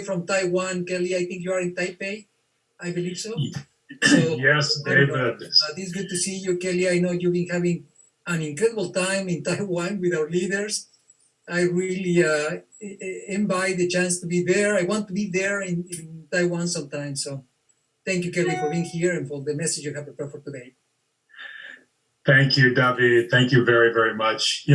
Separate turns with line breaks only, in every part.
from Taiwan, Kelly. I think you are in Taipei. I believe so. So
Yes,
I don't know.
David.
It's good to see you, Kelly. I know you've been having an incredible time in Taiwan with our leaders. I really invite the chance to be there. I want to be there in Taiwan sometime. So thank you, Kelly, for being here and for the message you have prepared for today.
Thank you, David. Thank you very, very much.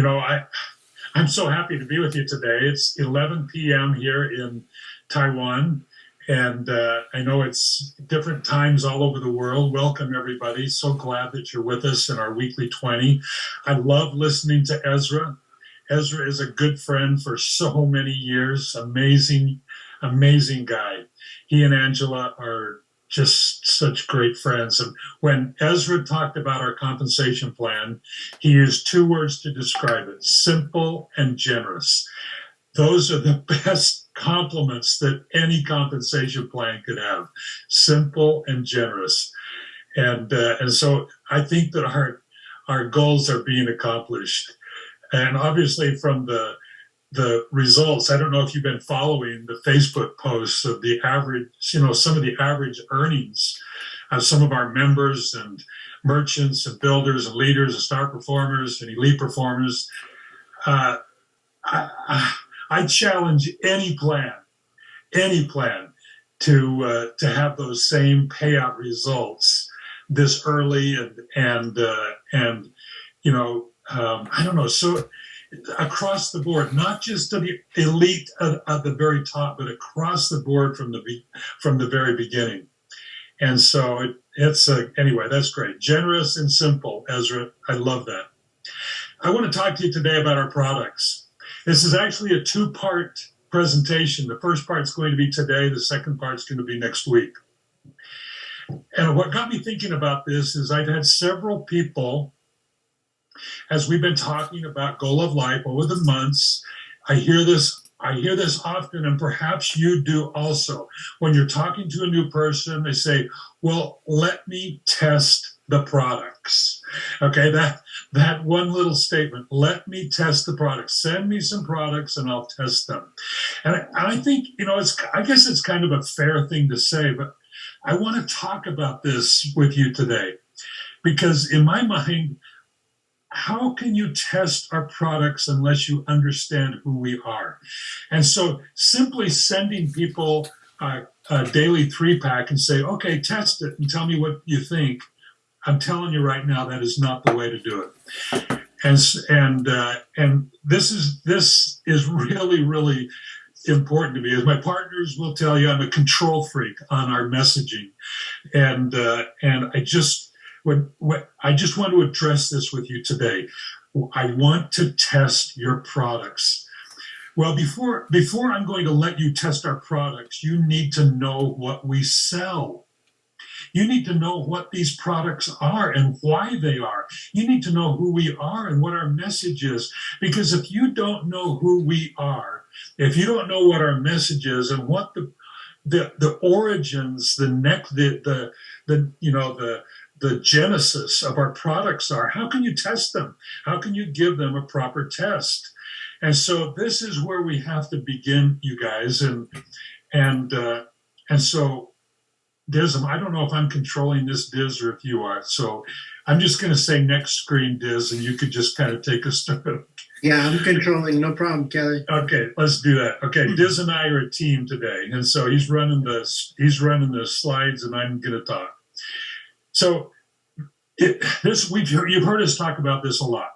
I'm so happy to be with you today. It's 11 p.m. here in Taiwan, and I know it's different times all over the world. Welcome, everybody. So glad that you're with us in our weekly 20. I love listening to Ezra. Ezra is a good friend for so many years. Amazing, amazing guy. He and Angela are just such great friends. And when Ezra talked about our compensation plan, he used two words to describe it: simple and generous. Those are the best compliments that any compensation plan could have: simple and generous. And so I think that our goals are being accomplished. And obviously from the results, I don't know if you've been following the Facebook posts of the average, some of the average earnings of some of our members and merchants and builders and leaders and star performers and elite performers. I challenge any plan to have those same payout results this early and I don't know. So across the board, not just to the elite at the very top, but across the board from the very beginning. And so anyway, that's great. Generous and simple, Ezra. I love that. I want to talk to you today about our products. This is actually a two-part presentation. The first part's going to be today. The second part's going to be next week. And what got me thinking about this is I've had several people, as we've been talking about Goal of Life over the months. I hear this often, and perhaps you do also. When you're talking to a new person, they say, well, let me test the products. Okay, that one little statement, let me test the products. Send me some products and I'll test them. And I think, I guess it's kind of a fair thing to say, but I want to talk about this with you today, because in my mind, how can you test our products unless you understand who we are? And so simply sending people a daily 3-pack and say, okay, test it and tell me what you think, I'm telling you right now, that is not the way to do it. And this is really, really important to me. As my partners will tell you, I'm a control freak on our messaging. And I just want to address this with you today. I want to test your products. Well, before I'm going to let you test our products, you need to know what we sell. You need to know what these products are and why they are. You need to know who we are and what our message is. Because if you don't know who we are, if you don't know what our message is and what the origins, the genesis of our products are, how can you test them? How can you give them a proper test? And so this is where we have to begin, you guys. And so Diz, I don't know if I'm controlling this, Diz, or if you are. So I'm just going to say next screen, Diz, and you could just kind of take us through it.
Yeah, I'm controlling. No problem, Kelly.
Okay, let's do that. Okay, Diz and I are a team today, and so he's running the slides, and I'm going to talk. So you've heard us talk about this a lot.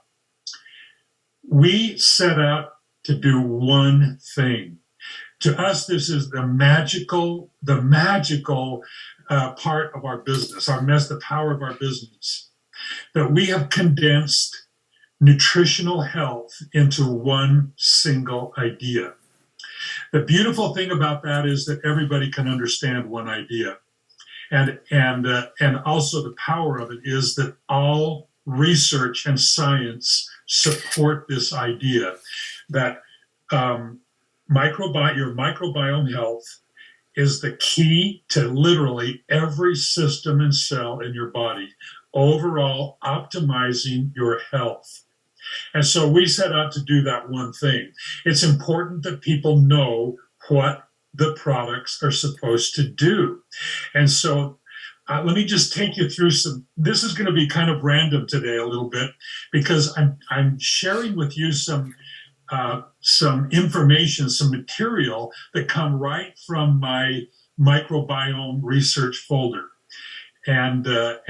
We set out to do one thing. To us, this is the magical part of our business, the power of our business, that we have condensed nutritional health into one single idea. The beautiful thing about that is that everybody can understand one idea. And also the power of it is that all research and science support this idea that your microbiome health is the key to literally every system and cell in your body, overall optimizing your health. And so we set out to do that one thing. It's important that people know what the products are supposed to do. And so let me just take you through some. This is going to be kind of random today a little bit because I'm sharing with you some information, some material that come right from my microbiome research folder, and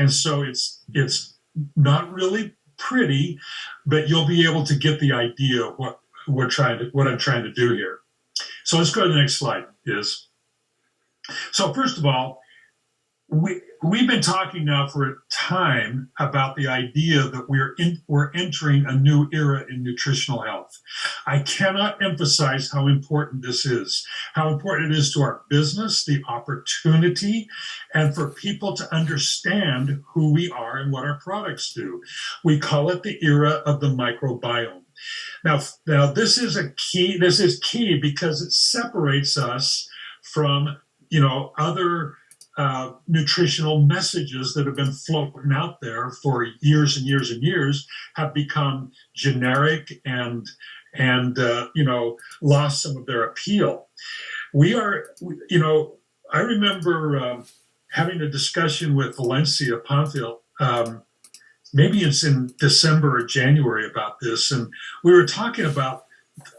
so it's not really pretty, but you'll be able to get the idea of what I'm trying to do here. So let's go to the next slide. So first of all, we've been talking now for a time about the idea that we're entering a new era in nutritional health. I cannot emphasize how important this is, how important it is to our business, the opportunity, and for people to understand who we are and what our products do. We call it the era of the microbiome. Now this is key. This is key because it separates us from other nutritional messages that have been floating out there for years and years and years, have become generic and lost some of their appeal. I remember having a discussion with Valencia Pamphil. Maybe it's in December or January about this, and we were talking about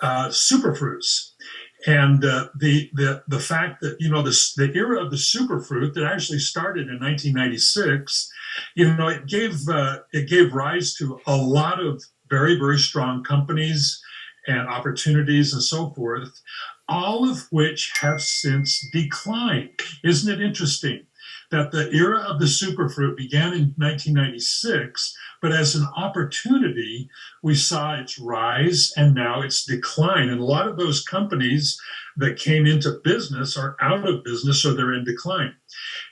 superfruits. And the fact that the era of the superfruit that actually started in 1996, it gave rise to a lot of very, very strong companies and opportunities and so forth, all of which have since declined. Isn't it interesting that the era of the superfruit began in 1996, but as an opportunity, we saw its rise and now its decline. And a lot of those companies that came into business are out of business or they're in decline.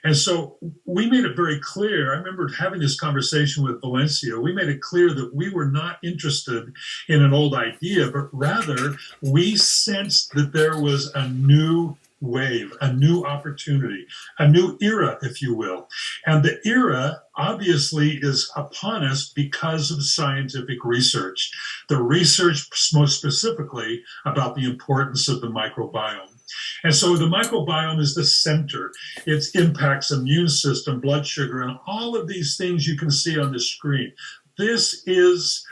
And so we made it very clear. I remember having this conversation with Valencia. We made it clear that we were not interested in an old idea, but rather we sensed that there was a new wave, a new opportunity, a new era, if you will. And the era obviously is upon us because of scientific research, the research most specifically about the importance of the microbiome. And so the microbiome is the center. It impacts immune system, blood sugar, and all of these things you can see on the screen. This is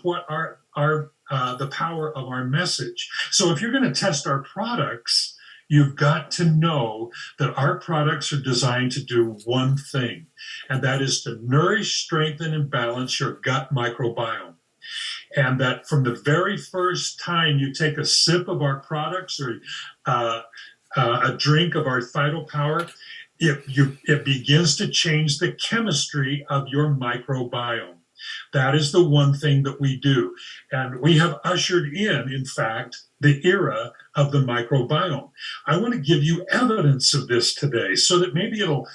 what the power of our message. So if you're going to test our products, you've got to know that our products are designed to do one thing, and that is to nourish, strengthen, and balance your gut microbiome. And that from the very first time you take a sip of our products or a drink of our Vital Power, it begins to change the chemistry of your microbiome. That is the one thing that we do. And we have ushered in fact, the era of the microbiome. I want to give you evidence of this today so that maybe it'll,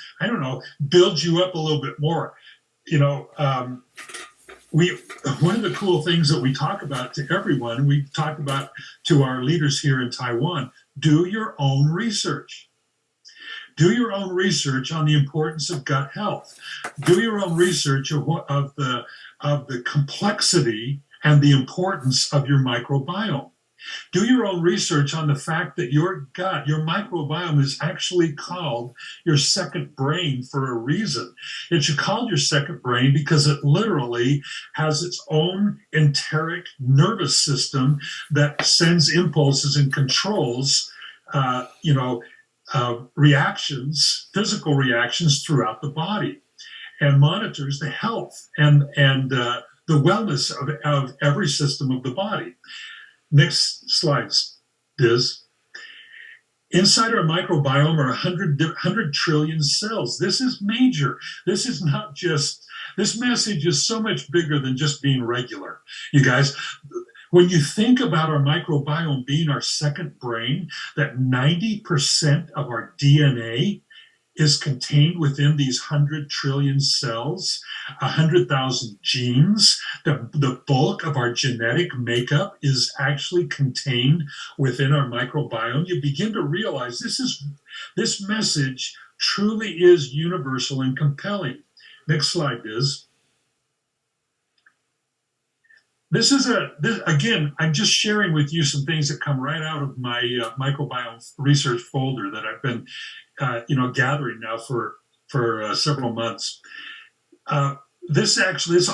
build you up a little bit more. One of the cool things that we talk about to everyone, we talk about to our leaders here in Taiwan, do your own research. Do your own research on the importance of gut health. Do your own research of the complexity and the importance of your microbiome. Do your own research on the fact that your gut, your microbiome, is actually called your second brain for a reason. It's called your second brain because it literally has its own enteric nervous system that sends impulses and controls, reactions, physical reactions throughout the body, and monitors the health and the wellness of every system of the body. Next slides, Diz. Inside our microbiome are 100 trillion cells. This is major. This is not just, this message is so much bigger than just being regular. You guys, when you think about our microbiome being our second brain, that 90% of our DNA is contained within these 100 trillion cells, 100,000 genes. The bulk of our genetic makeup is actually contained within our microbiome. You begin to realize this message truly is universal and compelling. Next slide is. Again, I'm just sharing with you some things that come right out of my microbiome research folder that I've been, gathering now for several months. This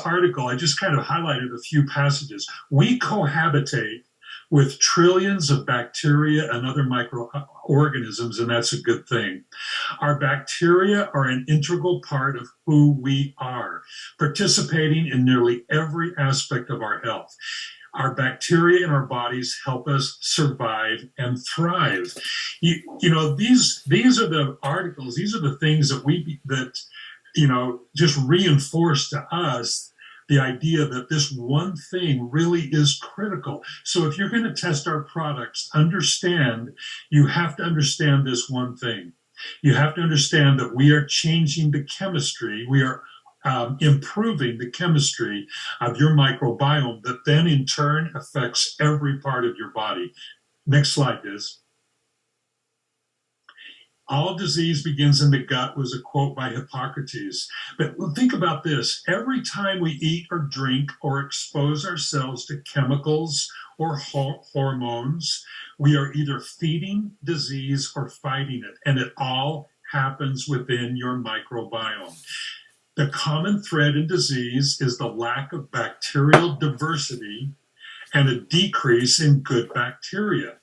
article, I just kind of highlighted a few passages. We cohabitate with trillions of bacteria and other microorganisms, and that's a good thing. Our bacteria are an integral part of who we are, participating in nearly every aspect of our health. Our bacteria in our bodies help us survive and thrive. These are the articles, these are the things that just reinforce to us the idea that this one thing really is critical. So if you're going to test our products, you have to understand this one thing. You have to understand that we are changing the chemistry. We are improving the chemistry of your microbiome that then in turn affects every part of your body. Next slide, Liz. All disease begins in the gut was a quote by Hippocrates. But think about this. Every time we eat or drink or expose ourselves to chemicals or hormones, we are either feeding disease or fighting it. And it all happens within your microbiome. The common thread in disease is the lack of bacterial diversity and a decrease in good bacteria.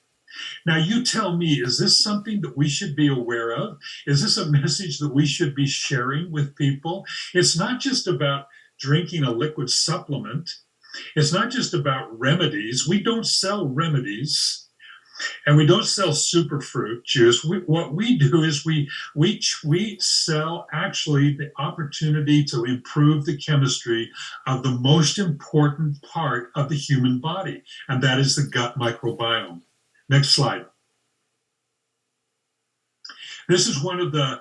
Now, you tell me, is this something that we should be aware of? Is this a message that we should be sharing with people? It's not just about drinking a liquid supplement. It's not just about remedies. We don't sell remedies. And we don't sell superfruit juice. What we do is we sell actually the opportunity to improve the chemistry of the most important part of the human body, and that is the gut microbiome. Next slide. This is one of the.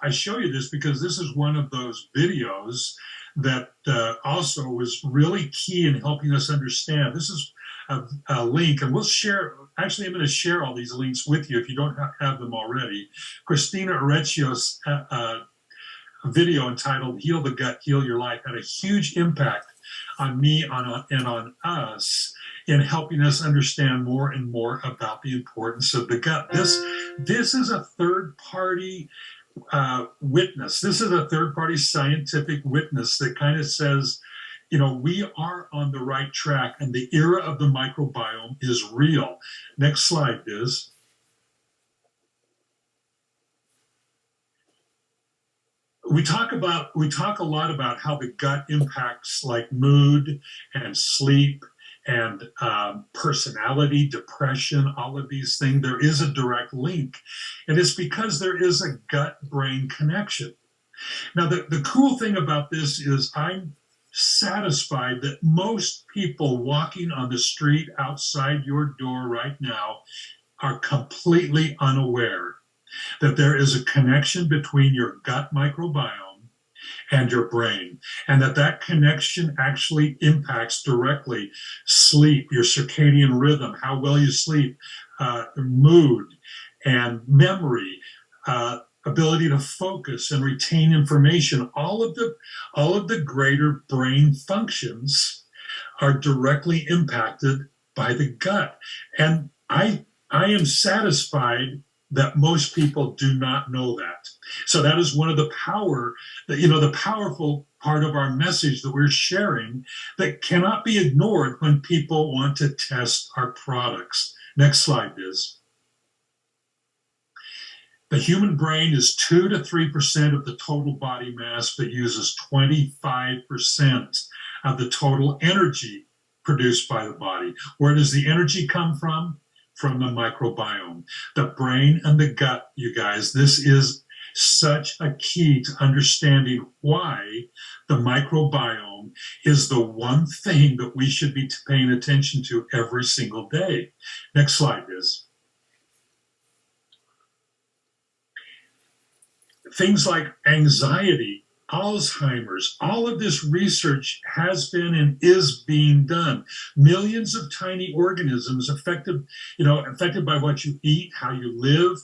I show you this because this is one of those videos that also was really key in helping us understand. This is a link, and we'll share. Actually, I'm going to share all these links with you if you don't have them already. Christina Orecchio's video entitled "Heal the Gut, Heal Your Life" had a huge impact on me and on us in helping us understand more and more about the importance of the gut. This is a third-party witness. This is a third-party scientific witness that kind of says, we are on the right track, and the era of the microbiome is real. Next slide, Biz. We talk a lot about how the gut impacts like mood and sleep and personality, depression, all of these things. There is a direct link, and it's because there is a gut-brain connection. Now, the cool thing about this is I'm satisfied that most people walking on the street outside your door right now are completely unaware that there is a connection between your gut microbiome and your brain, and that connection actually impacts directly sleep, your circadian rhythm, how well you sleep, mood and memory, ability to focus and retain information. All of the greater brain functions are directly impacted by the gut. And I am satisfied that most people do not know that. So that is one of the powerful part of our message that we're sharing that cannot be ignored when people want to test our products. Next slide, Biz. The human brain is 2 to 3% of the total body mass, but uses 25% of the total energy produced by the body. Where does the energy come from? From the microbiome. The brain and the gut, you guys, this is such a key to understanding why the microbiome is the one thing that we should be paying attention to every single day. Next slide, Liz. Things like anxiety, Alzheimer's, all of this research has been and is being done. Millions of tiny organisms affected by what you eat, how you live,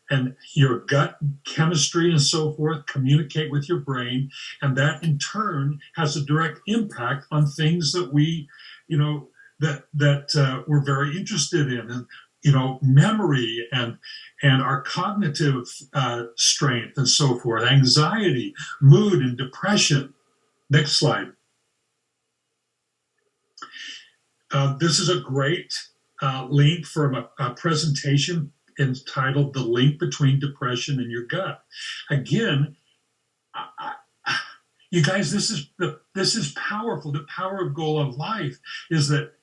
and your gut chemistry and so forth communicate with your brain, and that in turn has a direct impact on things that we, we're very interested in, and memory and our cognitive strength and so forth, anxiety, mood, and depression. Next slide. This is a great link from a presentation entitled "The Link Between Depression and Your Gut." Again, you guys, this is powerful. The power of goal of life is that,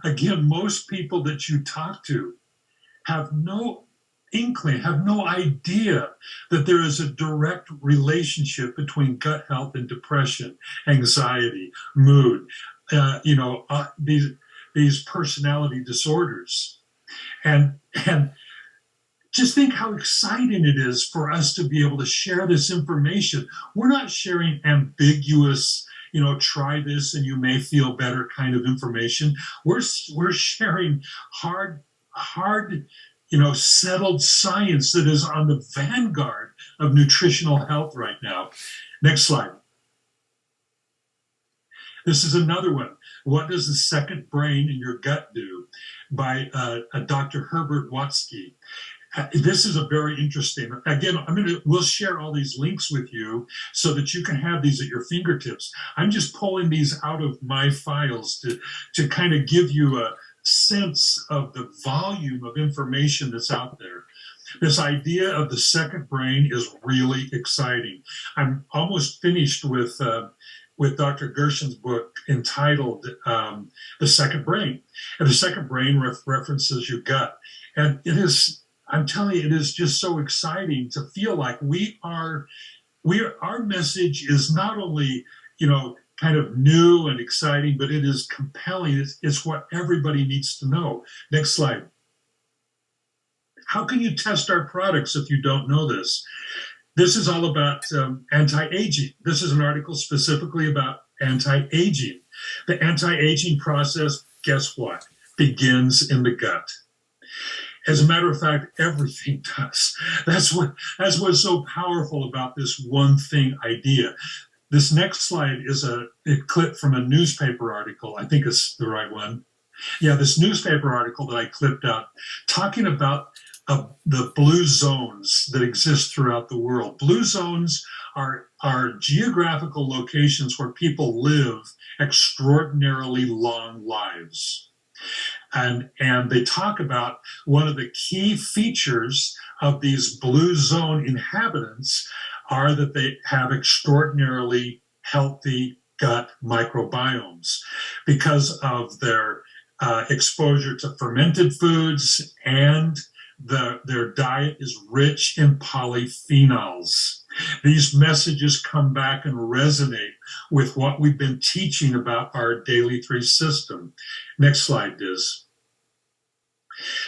again, most people that you talk to have no inkling, have no idea that there is a direct relationship between gut health and depression, anxiety, mood, these personality disorders. And just think how exciting it is for us to be able to share this information. We're not sharing ambiguous, try this and you may feel better kind of information. We're sharing hard, settled science that is on the vanguard of nutritional health right now. Next slide. This is another one. What does the second brain in your gut do? By Dr. Herbert Watsky. This is a very interesting. Again, we'll share all these links with you so that you can have these at your fingertips. I'm just pulling these out of my files to kind of give you a sense of the volume of information that's out there. This idea of the second brain is really exciting. I'm almost finished with Dr. Gerson's book entitled The Second Brain. And the second brain references your gut. And I'm telling you, it is just so exciting to feel like our message is not only, kind of new and exciting, but it is compelling. It's what everybody needs to know. Next slide. How can you test our products if you don't know this? This is all about anti-aging. This is an article specifically about anti-aging. The anti-aging process, guess what? Begins in the gut. As a matter of fact, everything does. That's what's so powerful about this one thing idea. This next slide is a clip from a newspaper article. I think it's the right one. Yeah, this newspaper article that I clipped out talking about the blue zones that exist throughout the world. Blue zones are geographical locations where people live extraordinarily long lives. And they talk about one of the key features of these blue zone inhabitants are that they have extraordinarily healthy gut microbiomes because of their exposure to fermented foods, and their diet is rich in polyphenols. These messages come back and resonate with what we've been teaching about our Daily 3 system. Next slide, Diz.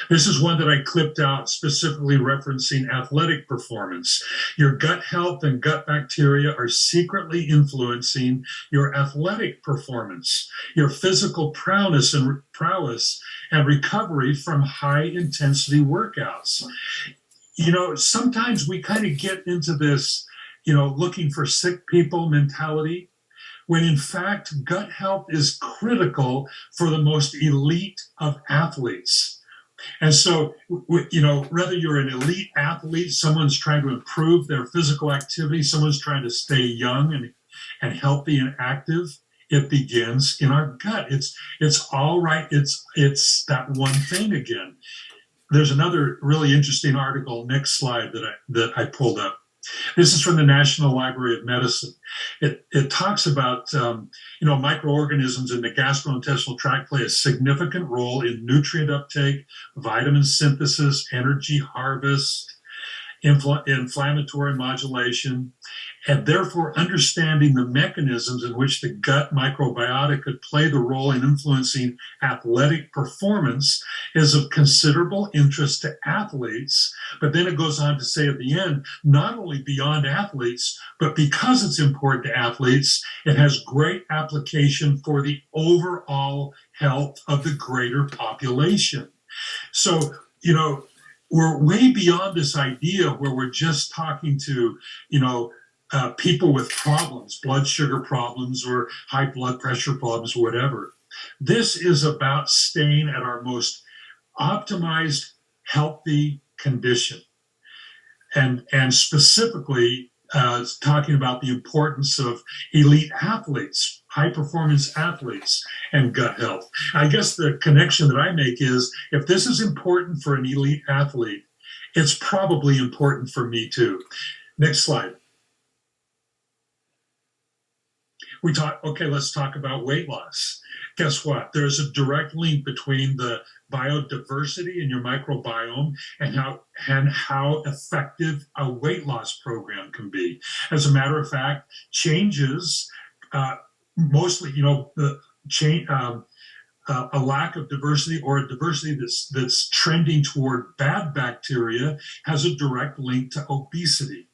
This is one that I clipped out specifically referencing athletic performance. Your gut health and gut bacteria are secretly influencing your athletic performance, your physical prowess and recovery from high intensity workouts. Sometimes we kind of get into this, looking for sick people mentality, when in fact, gut health is critical for the most elite of athletes. And so, whether you're an elite athlete, someone's trying to improve their physical activity, someone's trying to stay young and healthy and active, it begins in our gut. It's all right. It's that one thing again. There's another really interesting article, next slide, that I pulled up. This is from the National Library of Medicine. It talks about, microorganisms in the gastrointestinal tract play a significant role in nutrient uptake, vitamin synthesis, energy harvest, inflammatory modulation, and therefore understanding the mechanisms in which the gut microbiota could play the role in influencing athletic performance is of considerable interest to athletes. But then it goes on to say at the end, not only beyond athletes, but because it's important to athletes, it has great application for the overall health of the greater population. So, we're way beyond this idea where we're just talking to, people with problems, blood sugar problems or high blood pressure problems, whatever. This is about staying at our most optimized, healthy condition. And specifically talking about the importance of elite athletes, high performance athletes, and gut health. I guess the connection that I make is if this is important for an elite athlete, it's probably important for me too. Next slide. Let's talk about weight loss. Guess what? There's a direct link between the biodiversity in your microbiome and how effective a weight loss program can be. As a matter of fact, changes, mostly, a lack of diversity or a diversity that's trending toward bad bacteria has a direct link to obesity.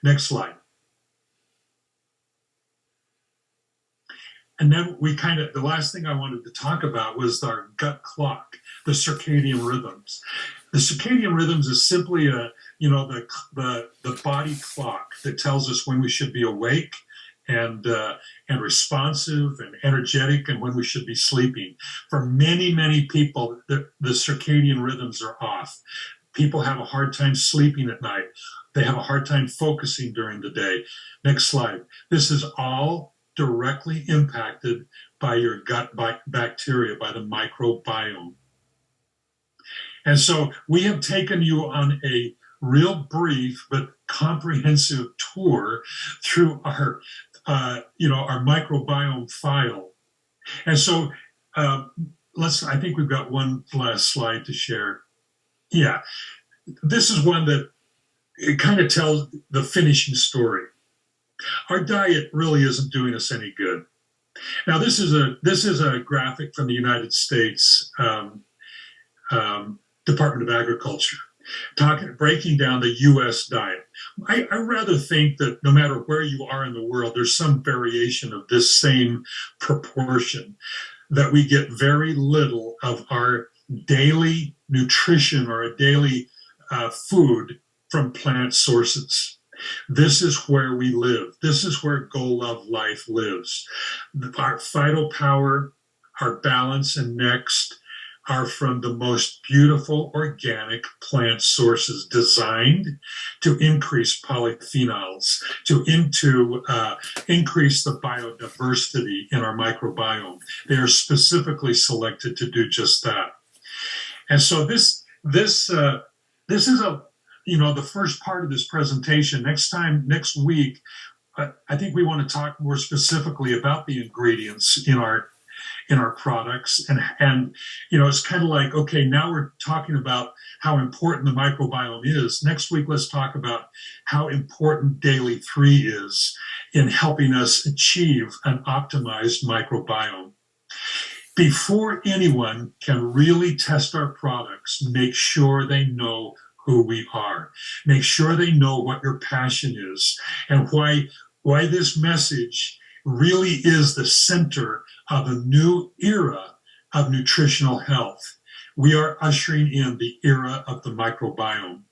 Next slide. And then the last thing I wanted to talk about was our gut clock, the circadian rhythms. The circadian rhythms is simply the body clock that tells us when we should be awake and responsive and energetic and when we should be sleeping. For many, many people, the circadian rhythms are off. People have a hard time sleeping at night. They have a hard time focusing during the day. Next slide. This is all directly impacted by your gut bacteria, by the microbiome. And so we have taken you on a real brief but comprehensive tour through our microbiome file. And so I think we've got one last slide to share. Yeah, this is one that it kind of tells the finishing story. Our diet really isn't doing us any good. Now, this is a graphic from the United States Department of Agriculture, breaking down the U.S. diet. I rather think that no matter where you are in the world, there's some variation of this same proportion, that we get very little of our daily nutrition or a daily food from plant sources. This is where we live. This is where Go Love Life lives. Our phytopower, our balance, and next are from the most beautiful organic plant sources designed to increase polyphenols, to increase the biodiversity in our microbiome. They are specifically selected to do just that. And so this is the first part of this presentation. Next week, I think we want to talk more specifically about the ingredients in our products. And it's kind of like, okay, now we're talking about how important the microbiome is. Next week, let's talk about how important Daily 3 is in helping us achieve an optimized microbiome. Before anyone can really test our products, make sure they know who we are. Make sure they know what your passion is and why this message really is the center of a new era of nutritional health. We are ushering in the era of the microbiome.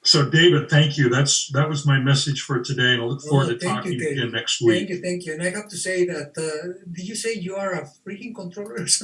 So, David, thank you. That was my message for today, and I look forward to talking again next week.
Thank you. And I have to say that, did you say you are a freaking controller or something?